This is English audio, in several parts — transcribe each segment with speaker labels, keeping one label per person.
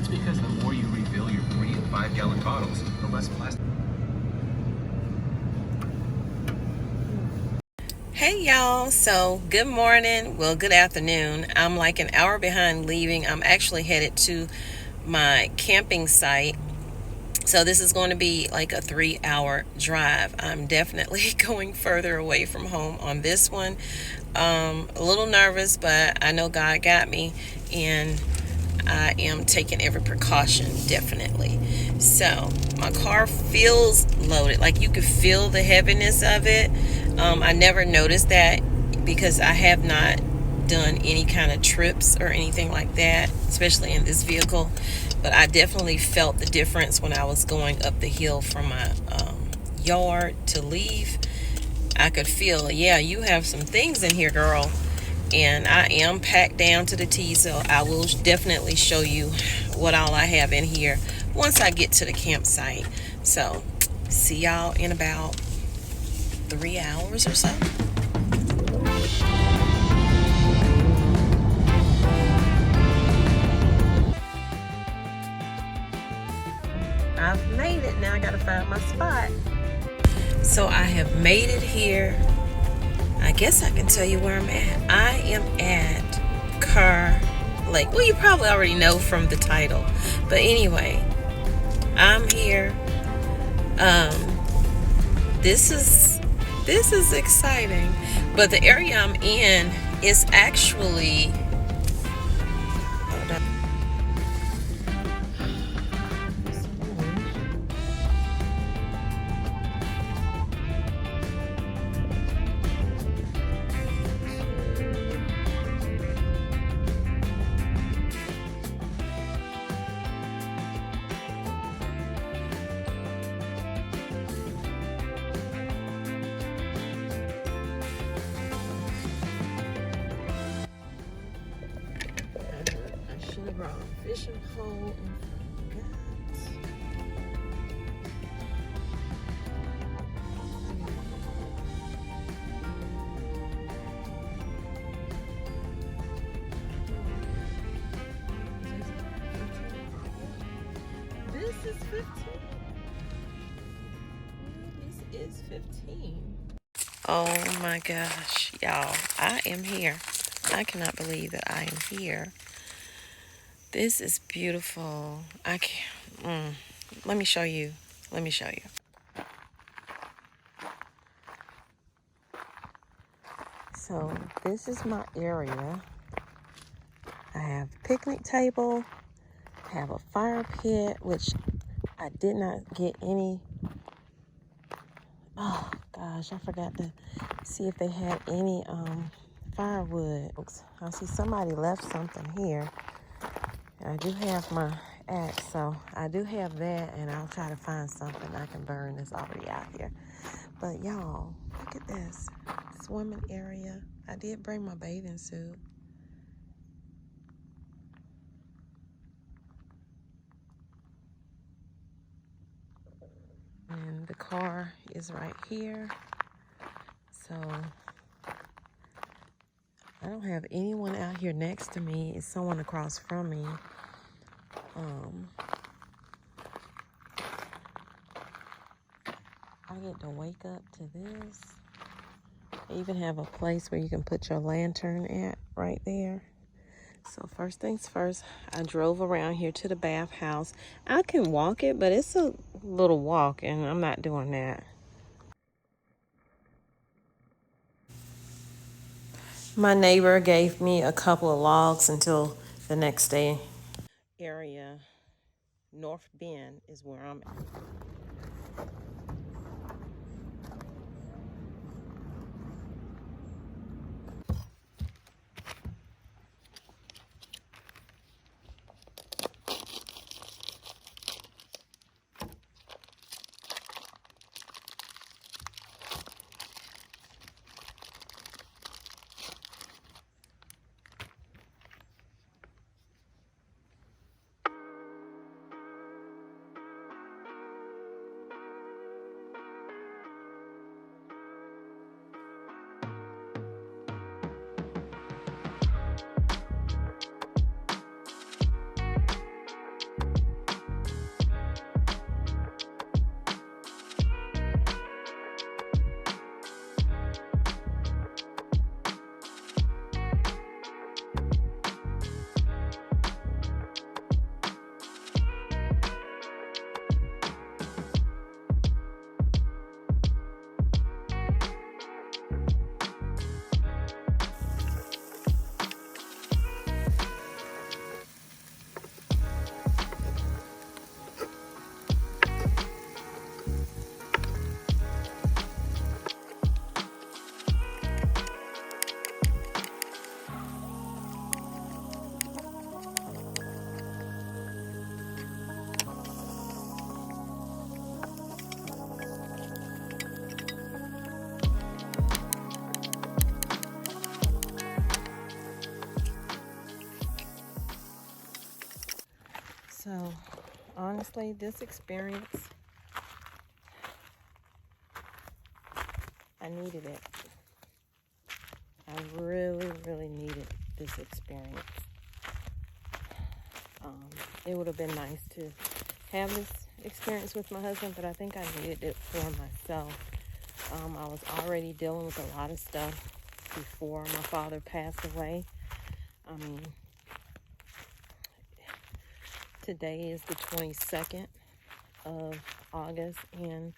Speaker 1: That's because the more you refill your 3 and 5-gallon bottles, the less plastic.
Speaker 2: Hey y'all, so good morning, well good afternoon. I'm like an hour behind leaving. I'm actually headed to my camping site. So this is going to be like a 3-hour drive. I'm definitely going further away from home on this one. A little nervous, but I know God got me, and I am taking every precaution, definitely. So my car feels loaded, like you could feel the heaviness of it. I never noticed that because I have not done any kind of trips or anything like that, especially in this vehicle. But I definitely felt the difference when I was going up the hill from my yard to leave. I could feel, yeah, you have some things in here, girl. And I am packed down to the T, so I will definitely show you what all I have in here once I get to the campsite. So see y'all in about 3 hours or so. I've made it. Now I gotta find my spot. So I have made it here. I guess I can tell you where I'm at. I am at Kerr Lake. Well, you probably already know from the title. But anyway, I'm here. This is exciting. But the area I'm in is actually, hold up. I should have brought a fishing pole and forgot. This is 15. This is 15. Oh my gosh, y'all. I am here. I cannot believe that I am here. This is beautiful. I can't. Let me show you. Let me show you. So this is my area. I have a picnic table. I have a fire pit, which I did not get any. Oh gosh, I forgot to see if they had any firewood. I see somebody left something here. I do have my axe, so I do have that, and I'll try to find something I can burn that's already out here. But y'all, look at this swimming area. I did bring my bathing suit. And the car is right here. So I don't have anyone out here next to me. It's someone across from me. I get to wake up to this. I even have a place where you can put your lantern at right there. So first things first, I drove around here to the bathhouse. I can walk it, but it's a little walk, and I'm not doing that. My neighbor gave me a couple of logs until the next day. Area, North Bend is where I'm at. So, honestly, this experience, I needed it. I really, really needed this experience. It would have been nice to have this experience with my husband, but I think I needed it for myself. I was already dealing with a lot of stuff before my father passed away. I mean, today is the 22nd of August, and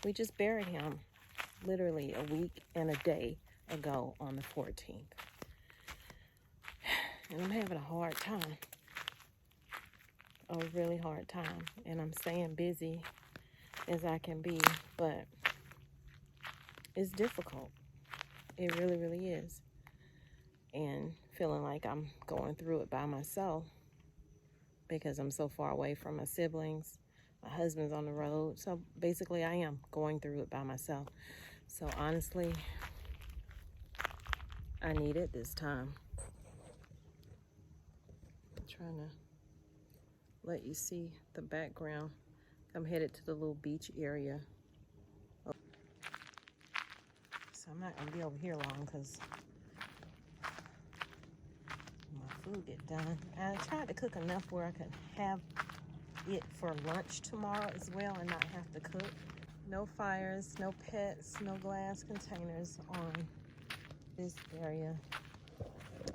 Speaker 2: we just buried him literally a week and a day ago on the 14th. And I'm having a hard time, a really hard time. And I'm staying busy as I can be, but it's difficult. It really, really is. And feeling like I'm going through it by myself because I'm so far away from my siblings. My husband's on the road. So basically I am going through it by myself. So honestly, I need it this time. I'm trying to let you see the background. I'm headed to the little beach area. So I'm not gonna be over here long because my food get done. I tried to cook enough where I could have it for lunch tomorrow as well and not have to cook. No fires, no pets, no glass containers on this area.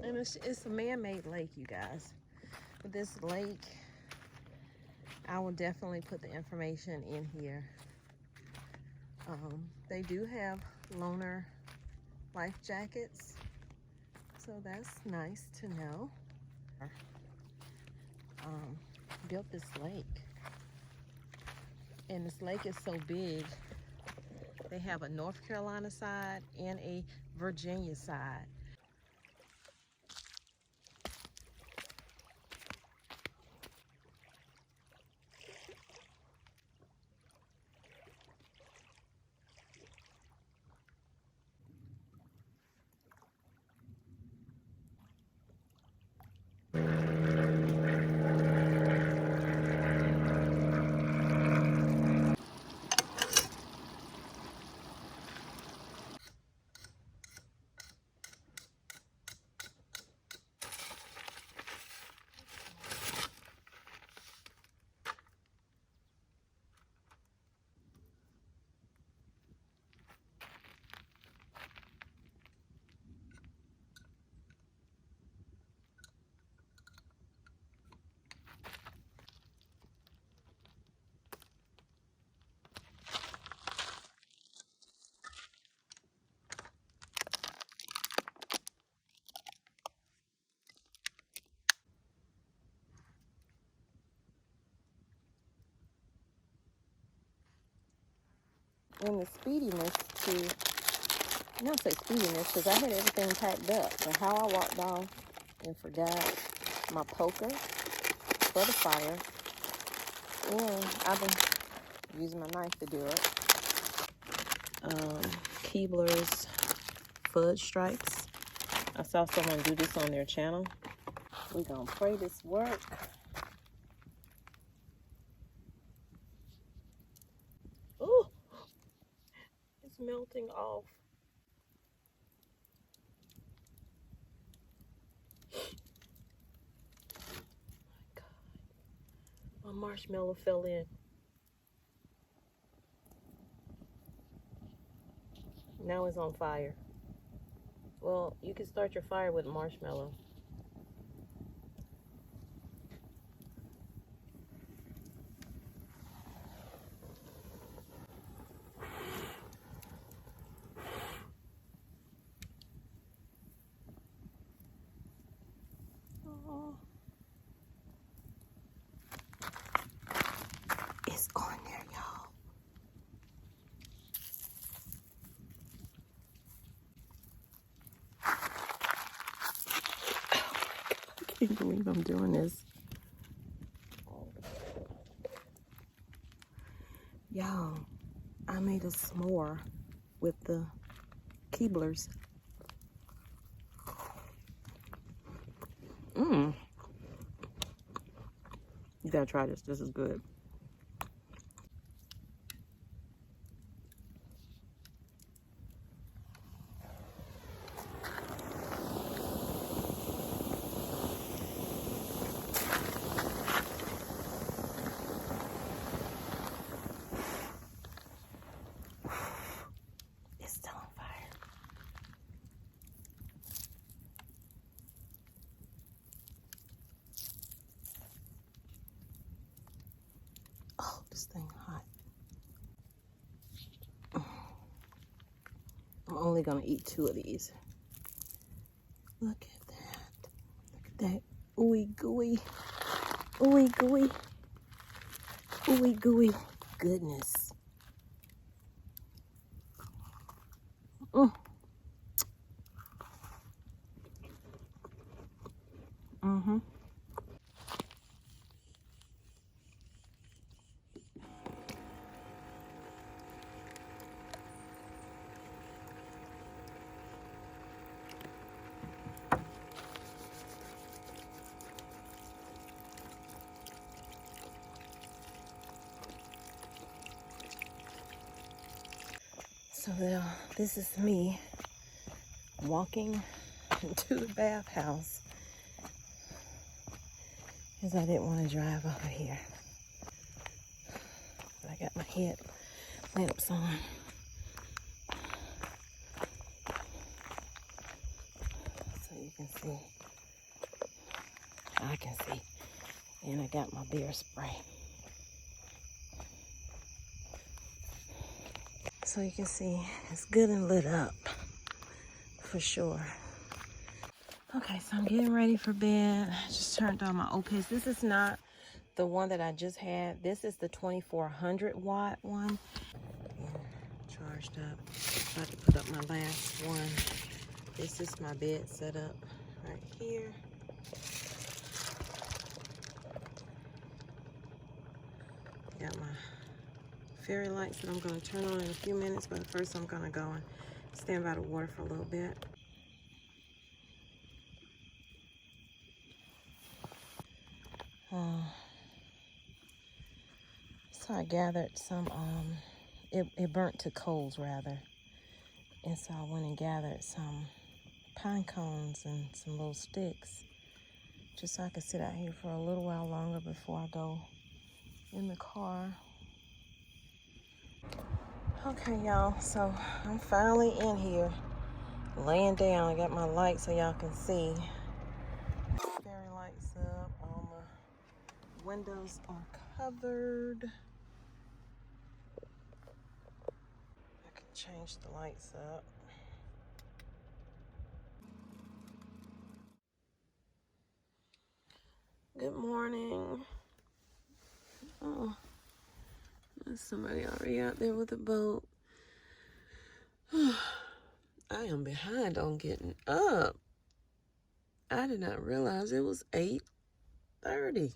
Speaker 2: And it's a man-made lake, you guys. But this lake, I will definitely put the information in here. They do have loaner life jackets, so that's nice to know. Built this lake, and this lake is so big. They have a North Carolina side and a Virginia side. And the speediness to, not say speediness, because I had everything packed up, but how I walked off and forgot my poker for the fire, and I've been using my knife to do it. Keebler's fudge stripes. I saw someone do this on their channel. We're gonna pray this work. Oh, it's melting off. My marshmallow fell in. Now it's on fire. Well, you can start your fire with marshmallow. Oh. It's on there, y'all. I can't believe I'm doing this. Y'all, I made a s'more with the Keeblers. You gotta try this. This is good. It's still on fire. Oh, this thing hot. I'm only gonna eat 2 of these. Look at that. Look at that. Ooey gooey. Ooey gooey. Ooey gooey. Goodness. Mm-hmm. So now, this is me walking to the bathhouse because I didn't want to drive over here. But I got my head lamps on. So you can see. I can see. And I got my beer spray. So you can see it's good and lit up for sure. Okay, so I'm getting ready for bed. I just turned on my OuPES. This is not the one that I just had. This is the 2400 watt one. Charged up. About to put up my last one. This is my bed set up right here. Got my fairy lights that I'm going to turn on in a few minutes, but first I'm going to go and stand by the water for a little bit. So I gathered some, it burnt to coals rather. And so I went and gathered some pine cones and some little sticks just so I could sit out here for a little while longer before I go in the car. Okay, y'all, so I'm finally in here, laying down. I got my light so y'all can see. Fairy lights up, all my windows are covered. I can change the lights up. Good morning. Oh, there's somebody already out there with a boat. I am behind on getting up. I did not realize it was 8:30.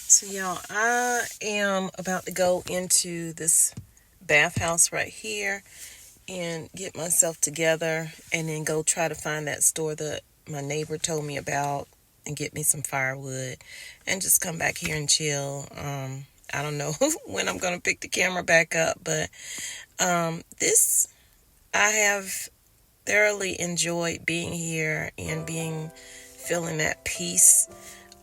Speaker 2: So y'all, I am about to go into this bathhouse right here and get myself together and then go try to find that store that my neighbor told me about and get me some firewood and just come back here and chill. I don't know when I'm going to pick the camera back up, but this, I have thoroughly enjoyed being here and feeling that peace.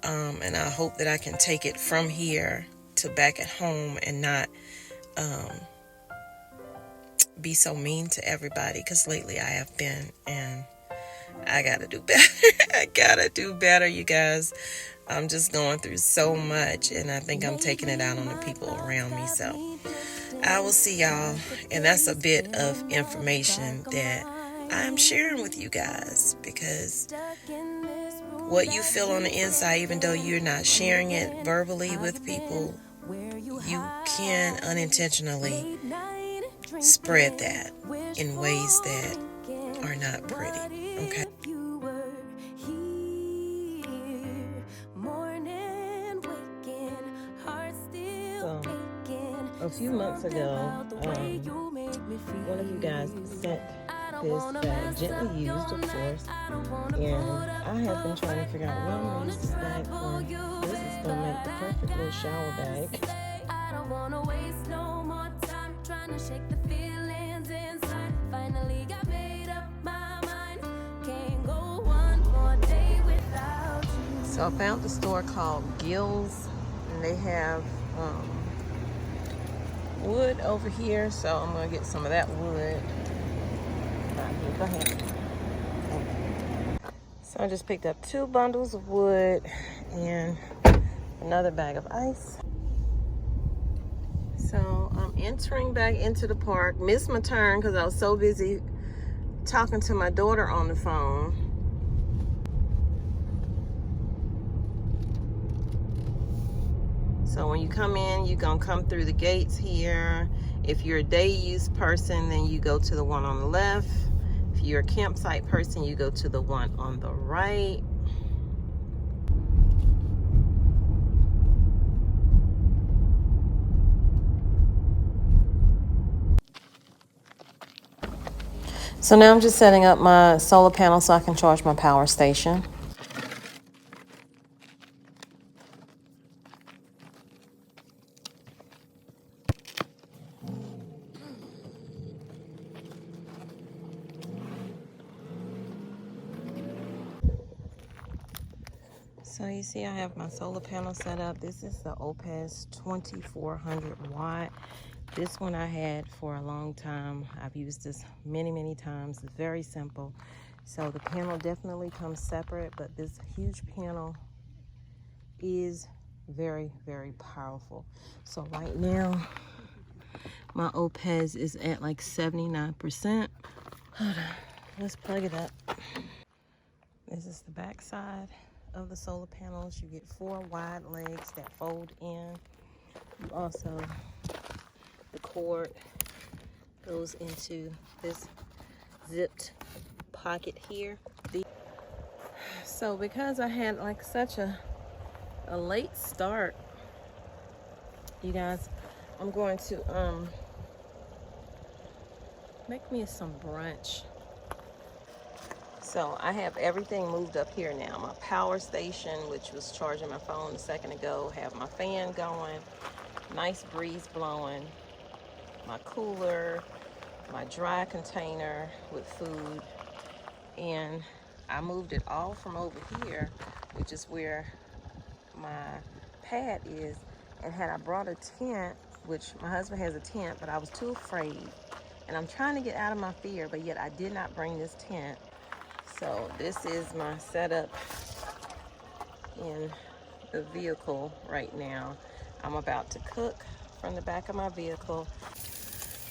Speaker 2: And I hope that I can take it from here to back at home and not be so mean to everybody, because lately I have been, and I gotta do better. I gotta do better, you guys. I'm just going through so much, and I think I'm taking it out on the people around me. So I will see y'all, and that's a bit of information that I'm sharing with you guys, because what you feel on the inside, even though you're not sharing it verbally with people, you can unintentionally spread that in ways that are not pretty, okay? So, a few months ago, one of you guys sent this bag, gently used, of course, and I have been trying to figure out what I'm going to use this bag for. This is going to make the perfect little shower bag.
Speaker 3: I don't wanna waste no more time trying to shake the feelings inside. Finally got made up my mind. Can't go one more day without you.
Speaker 2: So I found the store called Gills, and they have wood over here, so I'm gonna get some of that wood. Go ahead. So I just picked up 2 bundles of wood and another bag of ice. So I'm entering back into the park. Missed my turn because I was so busy talking to my daughter on the phone. So when you come in, you're gonna come through the gates here. If you're a day use person, then you go to the one on the left. If you're a campsite person, you go to the one on the right. So now I'm just setting up my solar panel so I can charge my power station. So you see I have my solar panel set up. This is the OuPES 2400 watt. This one I had for a long time. I've used this many times. It's very simple. So the panel definitely comes separate, but this huge panel is very powerful. So right now my OuPES is at like 79%. Hold on, let's plug it up. This is the back side of the solar panels. You get 4 wide legs that fold in. You also, the cord goes into this zipped pocket here. So because I had like such a late start, you guys, I'm going to make me some brunch. So I have everything moved up here now. My power station, which was charging my phone a second ago, have my fan going, nice breeze blowing, my cooler, my dry container with food, and I moved it all from over here, which is where my pad is. And had I brought a tent, which my husband has a tent, but I was too afraid, and I'm trying to get out of my fear, but yet I did not bring this tent. So this is my setup in the vehicle right now. I'm about to cook from the back of my vehicle.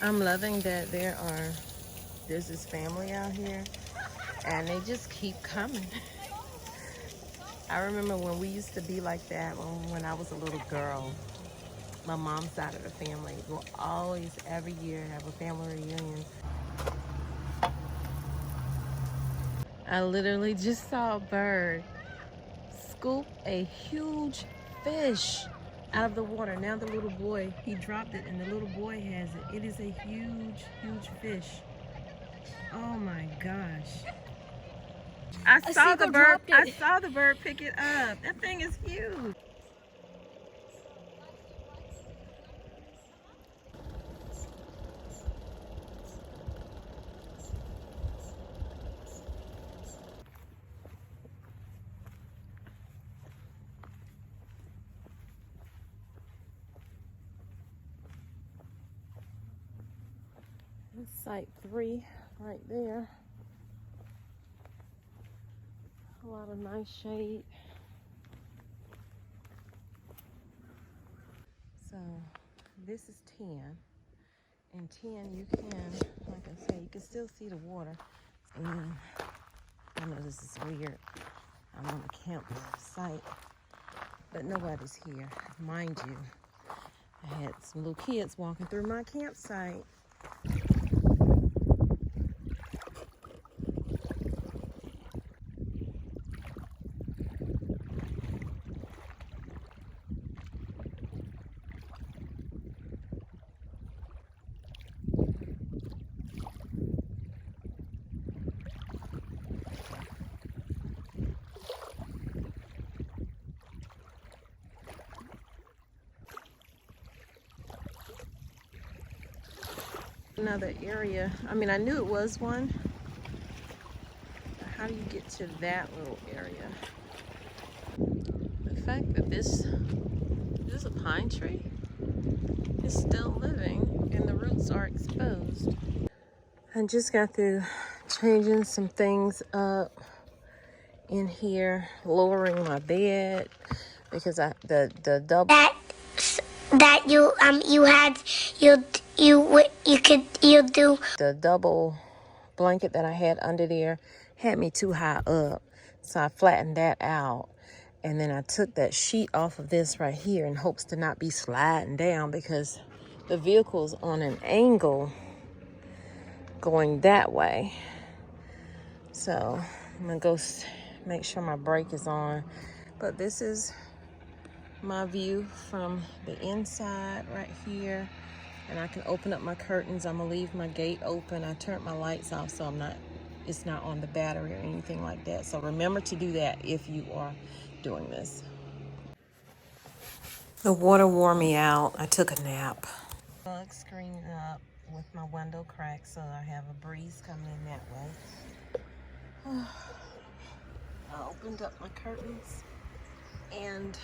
Speaker 2: I'm loving that there's this family out here, and they just keep coming. I remember when we used to be like that when I was a little girl. My mom's side of the family will always, every year, have a family reunion. I literally just saw a bird scoop a huge fish out of the water. Now the little boy, he dropped it, and the little boy has it. It is a huge fish. Oh my gosh. I saw the bird pick it up. That thing is huge. That's site 3 right there. A lot of nice shade. So this is 10. And 10 you can, like I say, you can still see the water. And I know this is weird. I'm on a campsite, but nobody's here. Mind you, I had some little kids walking through my campsite. Another area. I mean, I knew it was one. But how do you get to that little area? The fact that this is a pine tree is still living and the roots are exposed. I just got through changing some things up in here, lowering my bed because the double
Speaker 4: that you do
Speaker 2: the double blanket that I had under there had me too high up, so I flattened that out, and then I took that sheet off of this right here in hopes to not be sliding down because the vehicle's on an angle going that way. So I'm gonna go make sure my brake is on. But this is my view from the inside right here, and I can open up my curtains. I'm gonna leave my gate open. I turned my lights off so it's not on the battery or anything like that. So remember to do that if you are doing this. The water wore me out. I took a nap. Bug screen up with my window cracked so I have a breeze coming in that way. I opened up my curtains and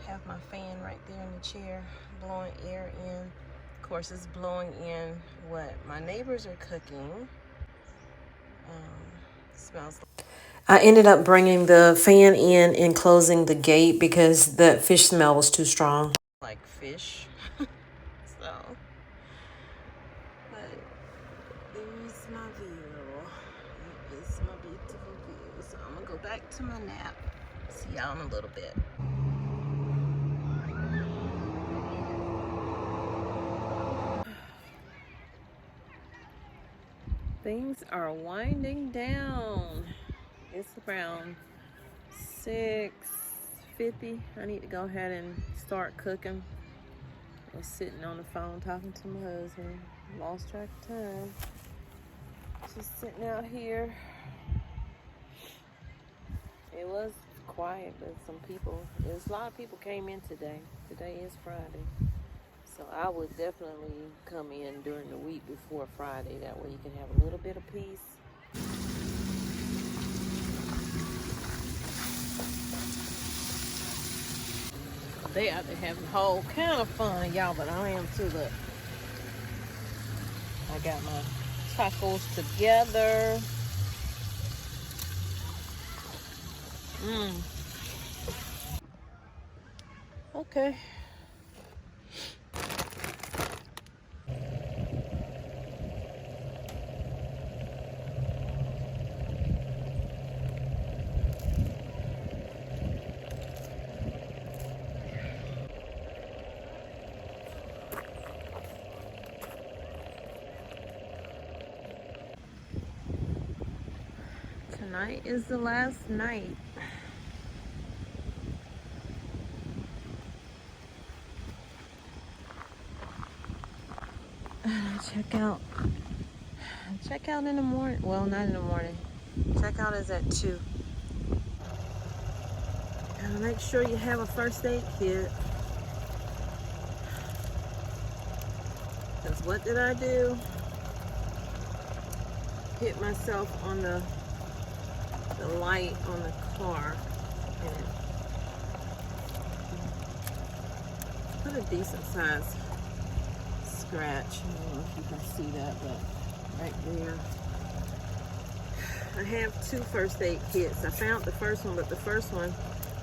Speaker 2: have my fan right there in the chair blowing air in. Of course, it's blowing in what my neighbors are cooking. Smells like. I ended up bringing the fan in and closing the gate because the fish smell was too strong. Like fish. So, but there's my view. It is my beautiful view. So I'm gonna go back to my nap. See y'all in a little bit. Things are winding down. It's around 6:50. I need to go ahead and start cooking. I was sitting on the phone talking to my husband. Lost track of time. Just sitting out here. It was quiet, but there's a lot of people came in today. Today is Friday. So I would definitely come in during the week before Friday. That way you can have a little bit of peace. They out there having a whole kind of fun, y'all, but I am too. Look, I got my tacos together. Okay. Tonight is the last night. Check out in the morning. Well, not in the morning. Check out is at 2. And make sure you have a first aid kit. Because what did I do? Hit myself on the light on the car and put a decent size scratch. I don't know if you can see that, but right there. I have 2 first aid kits. I found the first one, but the first one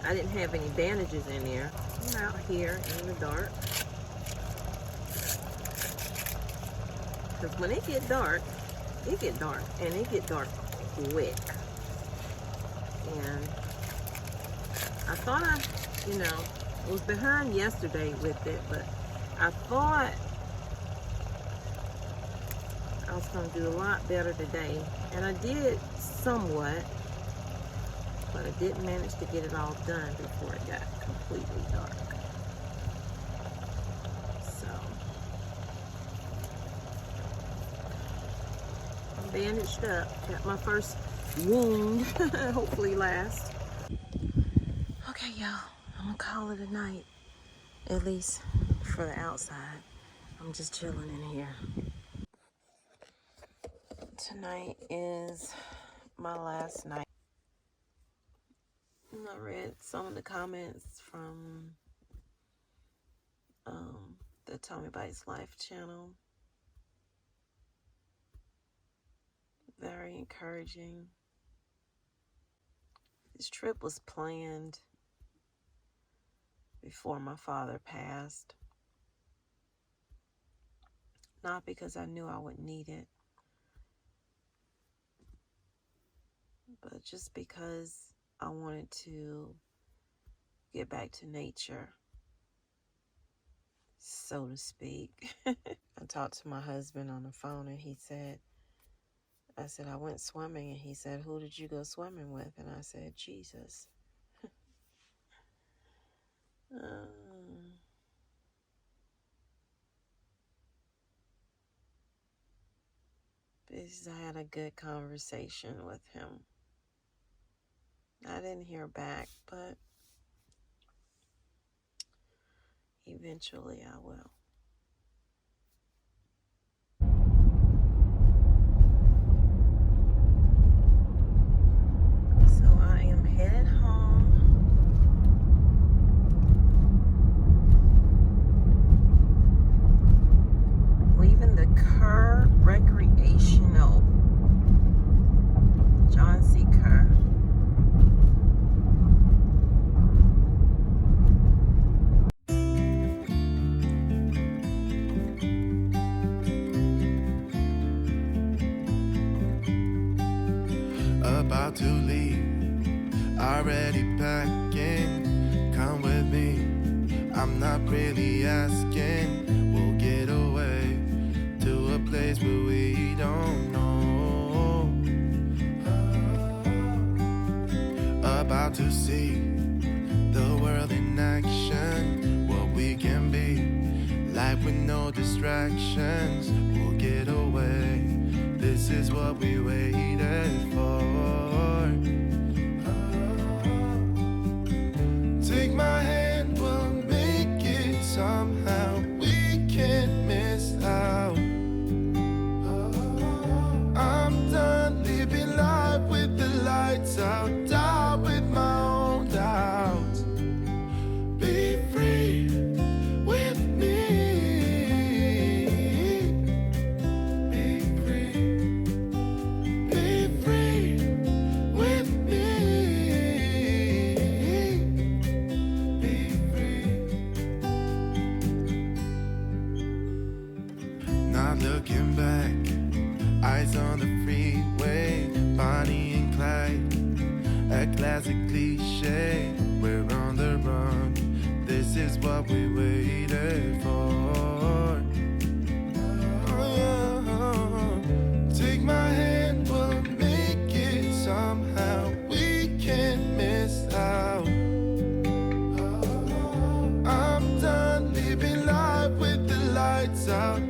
Speaker 2: I didn't have any bandages in there. I'm out here in the dark. Because when it get dark, and it get dark quick. And I thought I was behind yesterday with it, but I thought I was going to do a lot better today. And I did somewhat, but I didn't manage to get it all done before it got completely dark. So, I'm bandaged up. Got my first wound, hopefully last. Okay, y'all, I'm gonna call it a night, at least for the outside. I'm just chilling in here. Tonight is my last night. I read some of the comments from the TommyBites Life channel. Very encouraging. This trip was planned before my father passed. Not because I knew I would need it, but just because I wanted to get back to nature, so to speak. I talked to my husband on the phone and I said, I went swimming, and he said, who did you go swimming with? And I said, Jesus. Because I had a good conversation with him. I didn't hear back, but eventually I will. So I am headed home. Leaving the Kerr Recreational. John C. Kerr.
Speaker 5: About to leave, already packing. Come with me, I'm not really asking. We'll get away to a place where we don't know. About to see the world in action, what we can be, life with no distractions. We'll get away, this is what we waited for. Take my hand, we'll make it somehow. We can't miss out. I'm done living life with the lights out, down with my own doubts. Be free with me. Be free. Be free with me. Be free. Not looking back, eyes on the freeway, Bonnie and Clyde, a classic cliche. We're on the run, this is what we waited for. Take my hand, we'll make it somehow. We can't miss out. I'm done living life with the lights out.